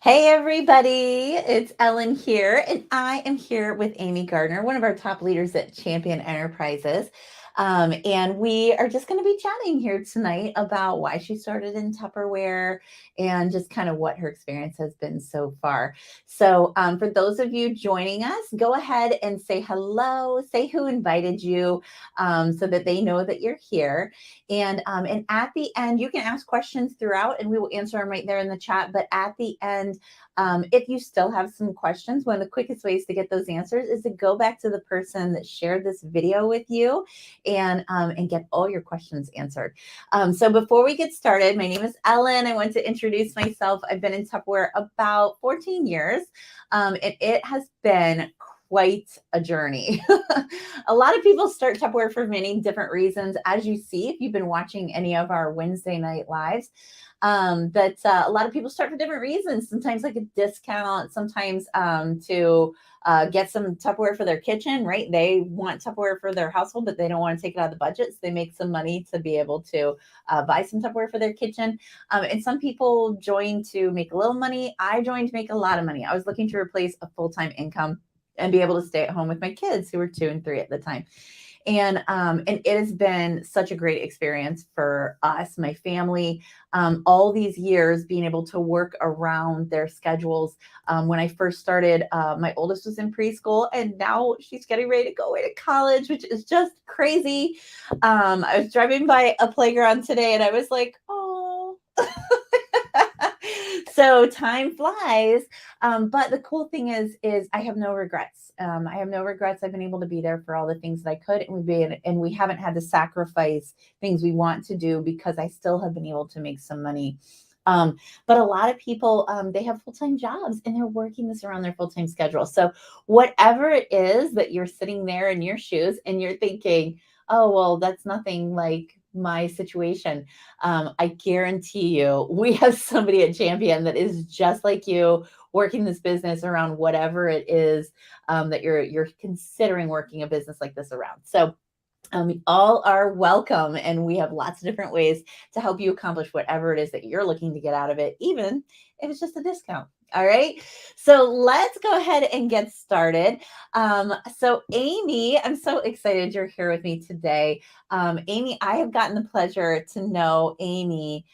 Hey everybody, it's Ellen here, and I am here with Amy Gardner, one of our top leaders at Champion Enterprises. And we are just going to be chatting here tonight about why she started in Tupperware and just kind of what her experience has been so far. So, for those of you joining us, go ahead and say hello, say who invited you so that they know that you're here. And at the end, you can ask questions throughout, and we will answer them right there in the chat. But at the end, if you still have some questions, one of the quickest ways to get those answers is to go back to the person that shared this video with you and get all your questions answered. So before we get started, my name is Ellen. I want to introduce myself. I've been in Tupperware about 14 years, and it has been quite a journey. A lot of people start Tupperware for many different reasons, as you see if you've been watching any of our Wednesday night lives. But a lot of people start for different reasons. Sometimes like a discount, sometimes to get some Tupperware for their kitchen, right? They want Tupperware for their household, but they don't want to take it out of the budget. So they make some money to be able to buy some Tupperware for their kitchen. And some people join to make a little money. I joined to make a lot of money. I was looking to replace a full-time income and be able to stay at home with my kids who were 2 and 3 at the time. And it has been such a great experience for us, my family, all these years being able to work around their schedules. When I first started, my oldest was in preschool, and now she's getting ready to go away to college, which is just crazy. I was driving by a playground today, and I was like, oh. So time flies, but the cool thing is I have no regrets. I have no regrets. I've been able to be there for all the things that I could, and we haven't had to sacrifice things we want to do because I still have been able to make some money. But a lot of people, they have full-time jobs and they're working this around their full-time schedule. So whatever it is that you're sitting there in your shoes and you're thinking, oh, well, that's nothing like my situation. I guarantee you, we have somebody at Champion that is just like you, working this business around whatever it is that you're considering working a business like this around. So all are welcome, and we have lots of different ways to help you accomplish whatever it is that you're looking to get out of it, even if it's just a discount. All right. So let's go ahead and get started. So Amy, I'm so excited you're here with me today. Amy, I have gotten the pleasure to know Amy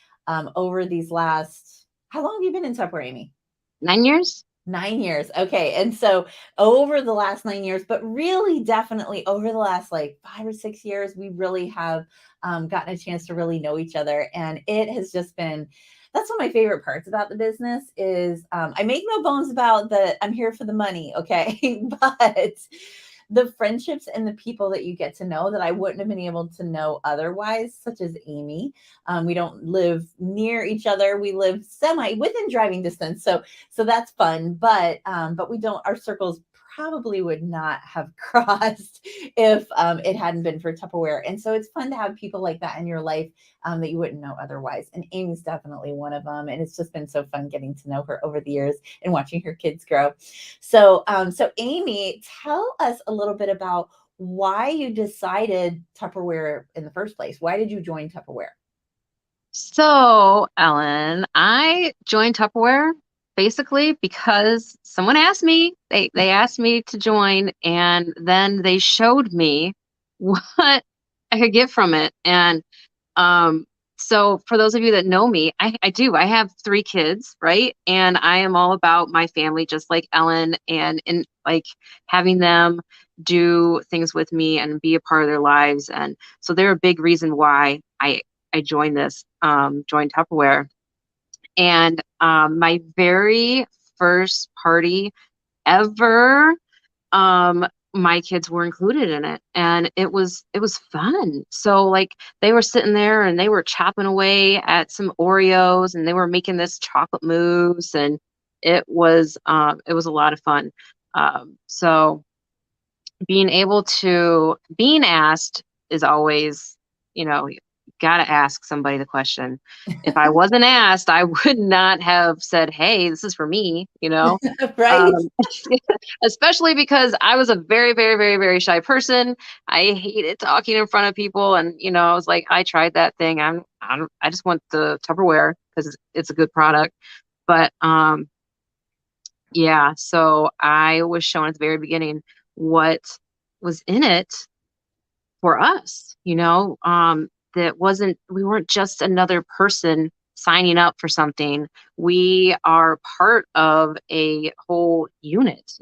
over these last, how long have you been in Tupperware, Amy? 9 years. 9 years. Okay. And so over the last 9 years, but really definitely over the last like 5 or 6 years, we really have gotten a chance to really know each other. And it has just been, that's one of my favorite parts about the business is I make no bones about that I'm here for the money. Okay. But the friendships and the people that you get to know that I wouldn't have been able to know otherwise, such as Amy. We don't live near each other. We live semi within driving distance. So that's fun. But we don't, our circles probably would not have crossed if it hadn't been for Tupperware. And so it's fun to have people like that in your life that you wouldn't know otherwise. And Amy's definitely one of them. And it's just been so fun getting to know her over the years and watching her kids grow. So Amy, tell us a little bit about why you decided Tupperware in the first place. Why did you join Tupperware? So, Ellen, I joined Tupperware basically because someone asked me. They asked me to join, and then they showed me what I could get from it. And so for those of you that know me, I do. I have 3 kids, right? And I am all about my family, just like Ellen, and like having them do things with me and be a part of their lives. And so they're a big reason why I joined joined Tupperware. And my very first party ever, my kids were included in it, and it was fun. So like they were sitting there and they were chopping away at some Oreos and they were making this chocolate mousse, and it was a lot of fun. So being asked is always, you gotta ask somebody the question. If I wasn't asked, I would not have said, "Hey, this is for me." Right? Um, especially because I was a very, very, very, very shy person. I hated talking in front of people, and I was like, I tried that thing. I just want the Tupperware because it's a good product. But Yeah, so I was shown at the very beginning what was in it for us, that wasn't, we weren't just another person signing up for something. We are part of a whole unit,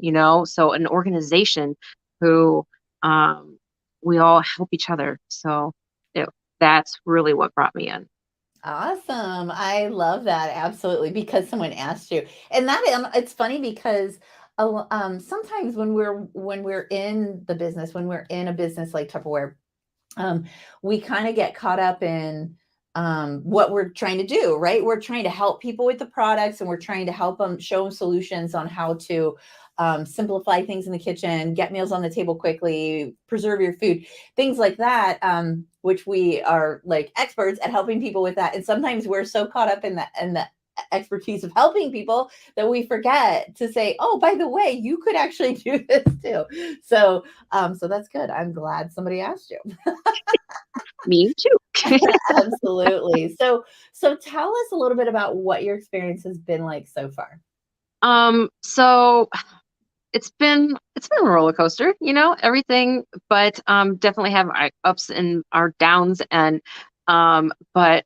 so an organization who um, we all help each other. So it, that's really what brought me in. Awesome. I love that. Absolutely. Because someone asked you. And that it's funny because sometimes when we're in the business, when we're in a business like Tupperware, um, we kind of get caught up in what we're trying to do, right? We're trying to help people with the products and we're trying to help them show them solutions on how to simplify things in the kitchen, get meals on the table quickly, preserve your food, things like that, which we are like experts at helping people with that. And sometimes we're so caught up in the expertise of helping people that we forget to say, oh, by the way, you could actually do this too. So that's good. I'm glad somebody asked you. Me too. Absolutely. So tell us a little bit about what your experience has been like so far. So it's been a roller coaster, everything, but definitely have our ups and our downs, and but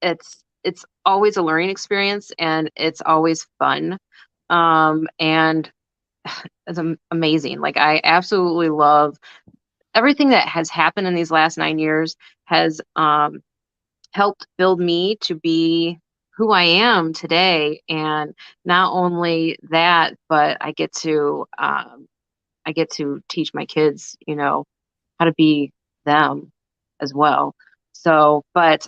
it's always a learning experience and it's always fun. And it's amazing. Like I absolutely love everything that has happened in these last 9 years has helped build me to be who I am today. And not only that, but I get to teach my kids, how to be them as well. So, but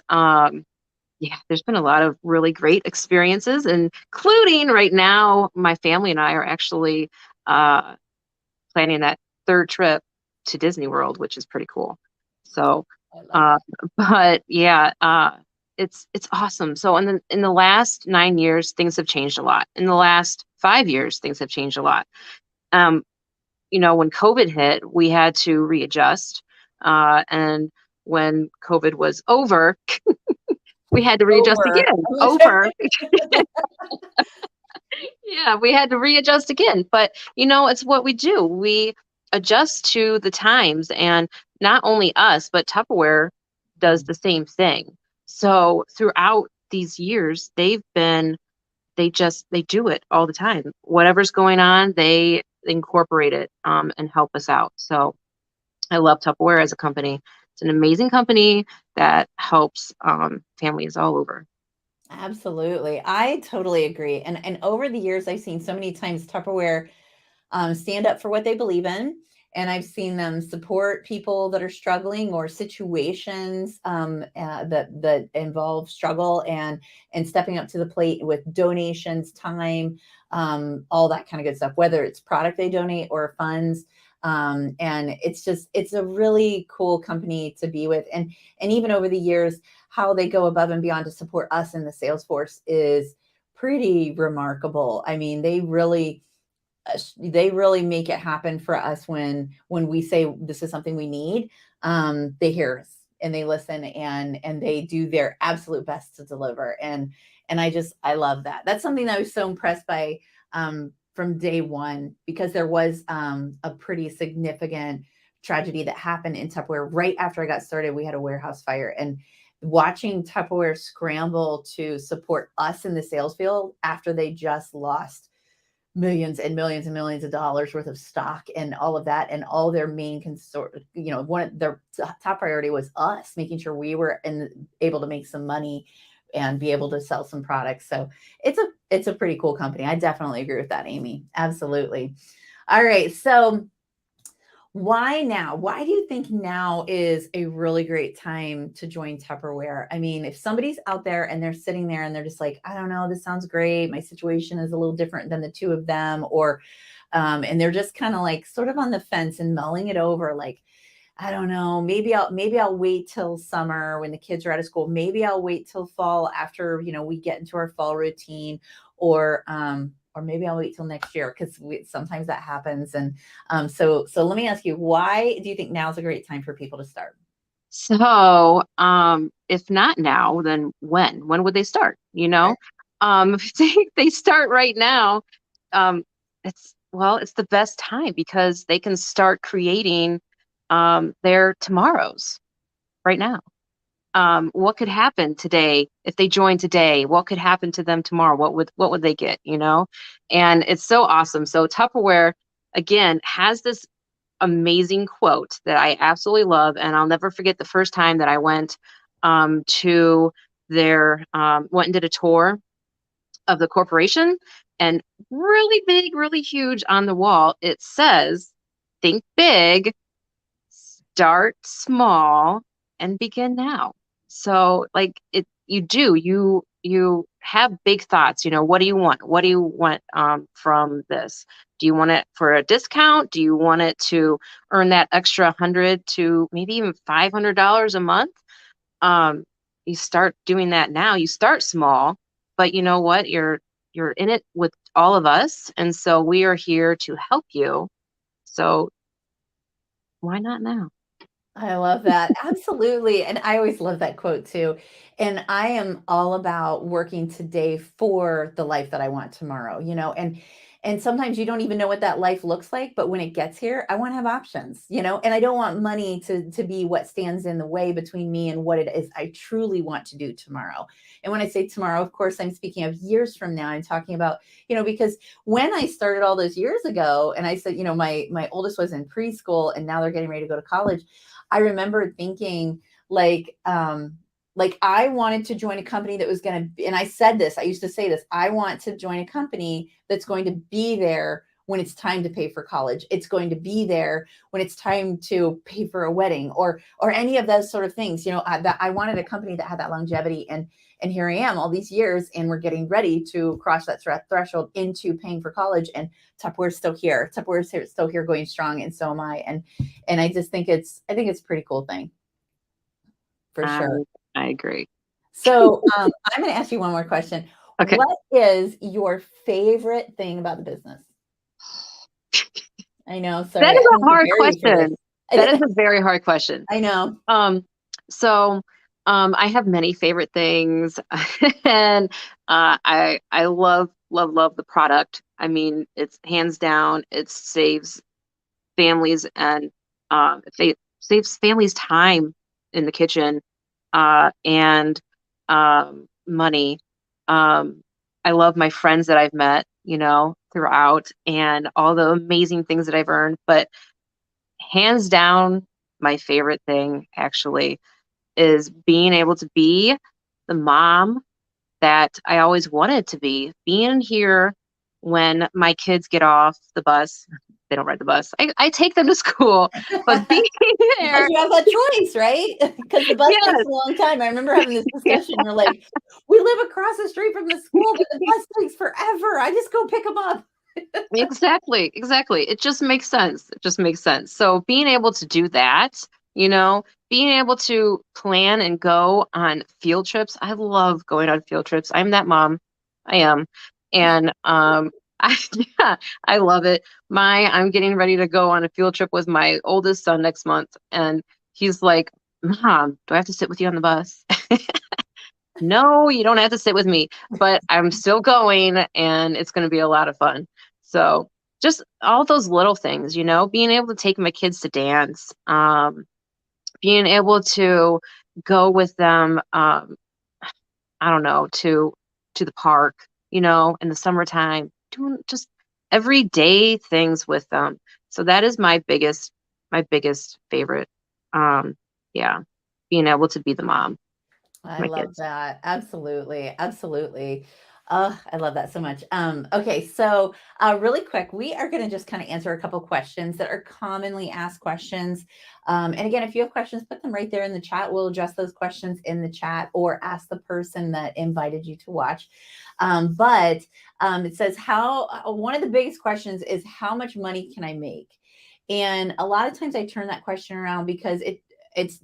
yeah, there's been a lot of really great experiences, including right now, my family and I are actually uh, planning that third trip to Disney World, which is pretty cool. So, I love uh, that. but yeah, it's awesome. So in the last 9 years, things have changed a lot. In the last 5 years, things have changed a lot. Um, when COVID hit, we had to readjust. And when COVID was over, we had to readjust Over. again. Over. Yeah, we had to readjust again. But, it's what we do. We adjust to the times. And not only us, but Tupperware does the same thing. So throughout these years, they do it all the time. Whatever's going on, they incorporate it and help us out. So I love Tupperware as a company. It's an amazing company that helps families all over. Absolutely. I totally agree. And over the years, I've seen so many times Tupperware stand up for what they believe in. And I've seen them support people that are struggling or situations that involve struggle and stepping up to the plate with donations, time, all that kind of good stuff. Whether it's product they donate or funds, and it's a really cool company to be with. And even over the years, how they go above and beyond to support us in the sales force is pretty remarkable. I mean, they really make it happen for us when we say this is something we need. They hear us and they listen and they do their absolute best to deliver. And I love that. That's something that I was so impressed by from day one, because there was a pretty significant tragedy that happened in Tupperware right after I got started. We had a warehouse fire, and watching Tupperware scramble to support us in the sales field after they just lost millions and millions and millions of dollars worth of stock and all of that, and all their main concern, one of their top priority was us, making sure we were able to make some money and be able to sell some products. So it's a pretty cool company. I definitely agree with that, Amy. Absolutely. All right, so why now? Why do you think now is a really great time to join Tupperware? I mean, if somebody's out there and they're sitting there and they're just like, I don't know, this sounds great. My situation is a little different than the two of them, or and they're just kind of like sort of on the fence and mulling it over, like, I don't know, maybe I'll wait till summer when the kids are out of school. Maybe I'll wait till fall after, we get into our fall routine, or maybe I'll wait till next year, because sometimes that happens. And so let me ask you, why do you think now's a great time for people to start? So, if not now, then when? When would they start? Right. If they start right now, um, it's the best time because they can start creating their tomorrows right now. What could happen today if they join today? What could happen to them tomorrow? What would they get, you know? And it's so awesome. So Tupperware again has this amazing quote that I absolutely love, and I'll never forget the first time that I went to their went and did a tour of the corporation, and really big, really huge on the wall, it says, "Think big, start small, and begin now." So like you have big thoughts, what do you want? What do you want from this? Do you want it for a discount? Do you want it to earn that extra 100 to maybe even $500 a month? um you start doing that now. You start small, but you know what, you're in it with all of us, and so we are here to help you. So why not now? I love that. Absolutely. And I always love that quote too. And I am all about working today for the life that I want tomorrow, and sometimes you don't even know what that life looks like, but when it gets here, I want to have options, and I don't want money to be what stands in the way between me and what it is I truly want to do tomorrow. And when I say tomorrow, of course, I'm speaking of years from now. I'm talking about, because when I started all those years ago and I said, my oldest was in preschool and now they're getting ready to go to college. I remember thinking like I wanted to join a company that was going to, and I said this, I used to say this, I want to join a company that's going to be there when it's time to pay for college. It's going to be there when it's time to pay for a wedding or any of those sort of things. That I wanted a company that had that longevity, and here I am all these years, and we're getting ready to cross that threshold into paying for college. And Tupperware's still here. Tupperware's still here, going strong, and so am I. And I just think it's a pretty cool thing for I sure. I agree. So I'm going to ask you one more question. Okay. What is your favorite thing about the business? I know. That Sorry, is I'm a hard very serious. question. That is a very hard question. I know. Um, so I have many favorite things, and I love love love the product. I mean, it's hands down. It saves families and it saves families time in the kitchen and money. I love my friends that I've met, throughout, and all the amazing things that I've earned. But hands down, my favorite thing actually is being able to be the mom that I always wanted to be, being here when my kids get off the bus. They don't ride the bus. I take them to school, but being Because there, you have that choice, right? Because the bus takes yes, a long time. I remember having this yeah, discussion. We're like, we live across the street from the school, but the bus takes forever. I just go pick them up. exactly, exactly. It just makes sense. It just makes sense. So being able to do that, being able to plan and go on field trips. I love going on field trips. I'm that mom. I am. And I yeah, I love it. I'm getting ready to go on a field trip with my oldest son next month, and he's like, "Mom, do I have to sit with you on the bus?" No, you don't have to sit with me, but I'm still going, and it's going to be a lot of fun. So just all those little things, being able to take my kids to dance, being able to go with them, I don't know, to the park, in the summertime, doing just everyday things with them. So that is my biggest favorite. Um, yeah, being able to be the mom to I my love kids. that. Absolutely. Absolutely. Oh, I love that so much. Okay, so really quick, we are going to just kind of answer a couple questions that are commonly asked questions. And again, if you have questions, put them right there in the chat. We'll address those questions in the chat or ask the person that invited you to watch. But it says, one of the biggest questions is, how much money can I make? And a lot of times I turn that question around because it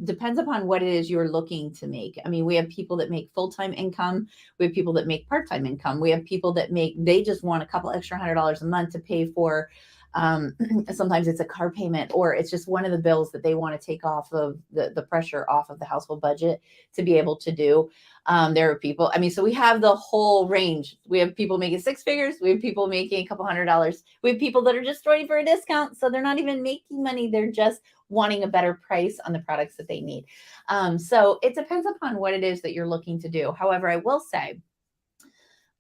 depends upon what it is you're looking to make. I mean, we have people that make full-time income. We have people that make part-time income. We have people that they just want a couple extra $100 a month to pay for Sometimes it's a car payment, or it's just one of the bills that they want to take off of the pressure off of the household budget to be able to do. There are people, I mean, so we have the whole range. We have people making six figures. We have people making a couple $100s. We have people that are just waiting for a discount. So they're not even making money. They're just wanting a better price on the products that they need. So it depends upon what it is that you're looking to do. However, I will say,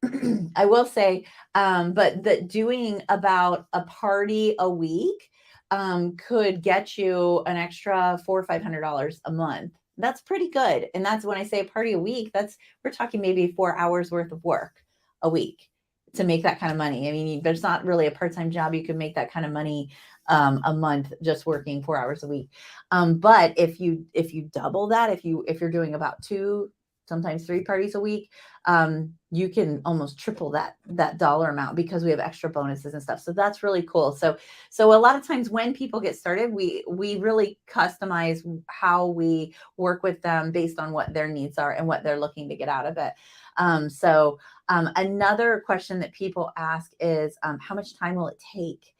but that doing about a party a week could get you an extra $400 or $500 a month. That's pretty good. And that's when I say a party a week, we're talking maybe 4 hours worth of work a week to make that kind of money. I mean, there's not really a part-time job you can make that kind of money a month just working 4 hours a week. But if you double that, if you're doing about two, sometimes three parties a week, you can almost triple that dollar amount because we have extra bonuses and stuff. So that's really cool. So a lot of times when people get started, we really customize how we work with them based on what their needs are and what they're looking to get out of it. Another question that people ask is, how much time will it take?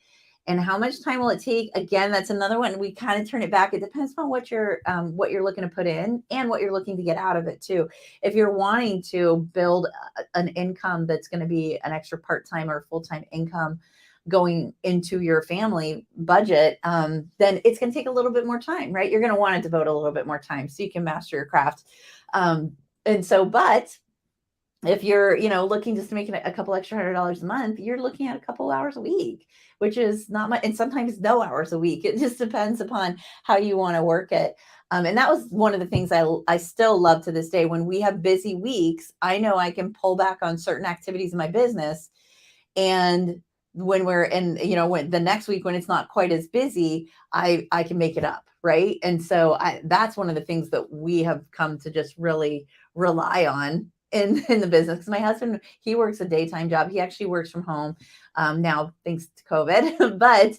And how much time will it take? Again, that's another one. We kind of turn it back. It depends on what you're looking to put in and what you're looking to get out of it too. If you're wanting to build an income that's going to be an extra part-time or full-time income going into your family budget, then it's going to take a little bit more time, right? You're going to want to devote a little bit more time so you can master your craft. But if you're, looking just to make a couple extra $100 a month, you're looking at a couple hours a week, which is not much, and sometimes no hours a week. It just depends upon how you want to work it. And that was one of the things I still love to this day. When we have busy weeks, I know I can pull back on certain activities in my business. And when we're in, when the next week, when it's not quite as busy, I can make it up. Right. And so that's one of the things that we have come to just really rely on in the business. Because my husband, he works a daytime job. He actually works from home now, thanks to COVID, but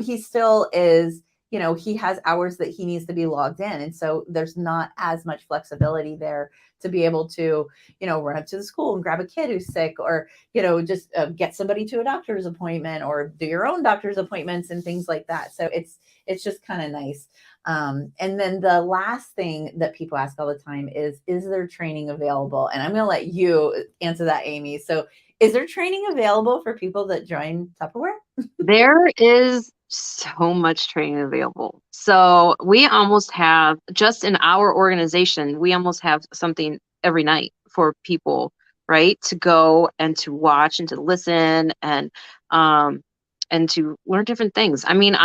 he still is, he has hours that he needs to be logged in. And so there's not as much flexibility there to be able to, run up to the school and grab a kid who's sick, or, just get somebody to a doctor's appointment or do your own doctor's appointments and things like that. So it's just kind of nice. And then the last thing that people ask all the time is there training available? And I'm going to let you answer that, Amy. So is there training available for people that join Tupperware? There is so much training available. So we almost have, just in our organization, we almost have something every night for people, right? To go and to watch and to listen and to learn different things. I mean,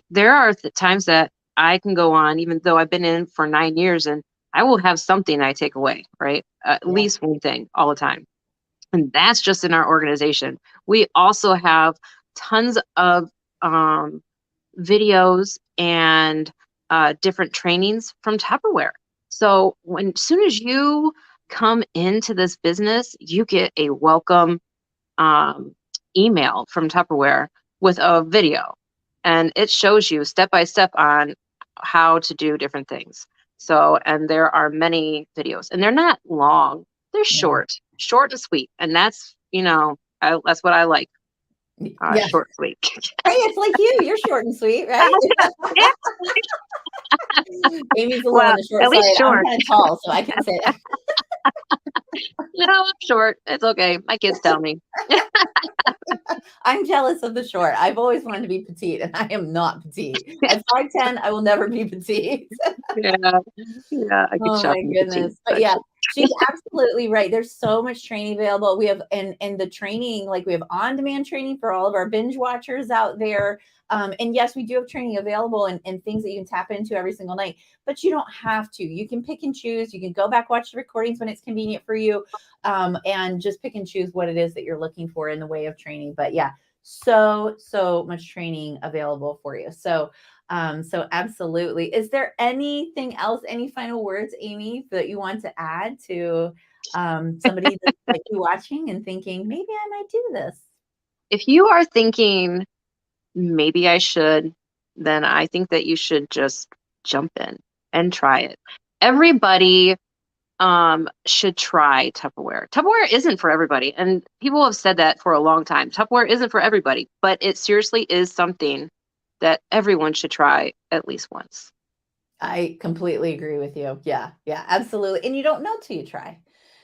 there are times that I can go on, even though I've been in for 9 years, and I will have something I take away, right? At least one thing all the time. And that's just in our organization. We also have tons of videos and different trainings from Tupperware. So as soon as you come into this business, you get a welcome email from Tupperware with a video, and it shows you step by step on how to do different things. So, and there are many videos, and they're not long. They're short and sweet. And that's, that's what I like. Short, sweet. Hey, it's like you're short and sweet, right? Amy's a little on the short at least side. short. I'm kind of tall, so I can say that. No, I'm short. It's okay. My kids tell me. I'm jealous of the short. I've always wanted to be petite, and I am not petite. At 5'10", I will never be petite. Yeah, I could Oh my goodness. But yeah, she's absolutely right. There's so much training available. We have, and the training, like we have on-demand training for all of our binge watchers out there. And yes, we do have training available and things that you can tap into every single night, but you don't have to. You can pick and choose. You can go back, watch the recordings when it's convenient for you, and just pick and choose what it is that you're looking for in the way of training. But yeah, so much training available for you. So absolutely. Is there anything else, any final words, Amy, that you want to add to somebody that's like you watching and thinking, maybe I might do this? If you are thinking, maybe I should, then I think that you should just jump in and try it. Everybody should try Tupperware. Tupperware isn't for everybody, and people have said that for a long time. Tupperware isn't for everybody, but it seriously is something that everyone should try at least once. I completely agree with you. Yeah, yeah, absolutely. And you don't know till you try.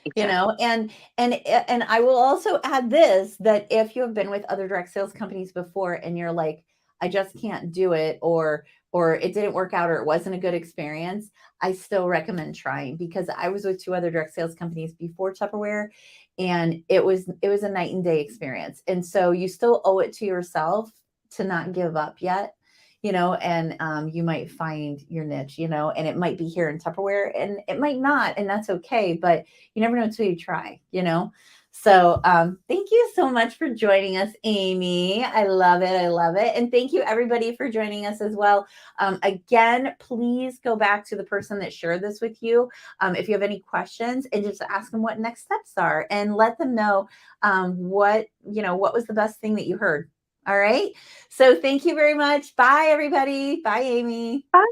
Exactly. And I will also add this, that if you have been with other direct sales companies before and you're like, I just can't do it, or it didn't work out, or it wasn't a good experience, I still recommend trying, because I was with two other direct sales companies before Tupperware, and it was a night and day experience. And so you still owe it to yourself to not give up yet, and you might find your niche, and it might be here in Tupperware and it might not, and that's okay. But you never know until you try. So thank you so much for joining us, Amy. I love it. I love it. And thank you, everybody, for joining us as well. Again, please go back to the person that shared this with you, if you have any questions, and just ask them what next steps are, and let them know what was the best thing that you heard. All right. So thank you very much. Bye, everybody. Bye, Amy. Bye.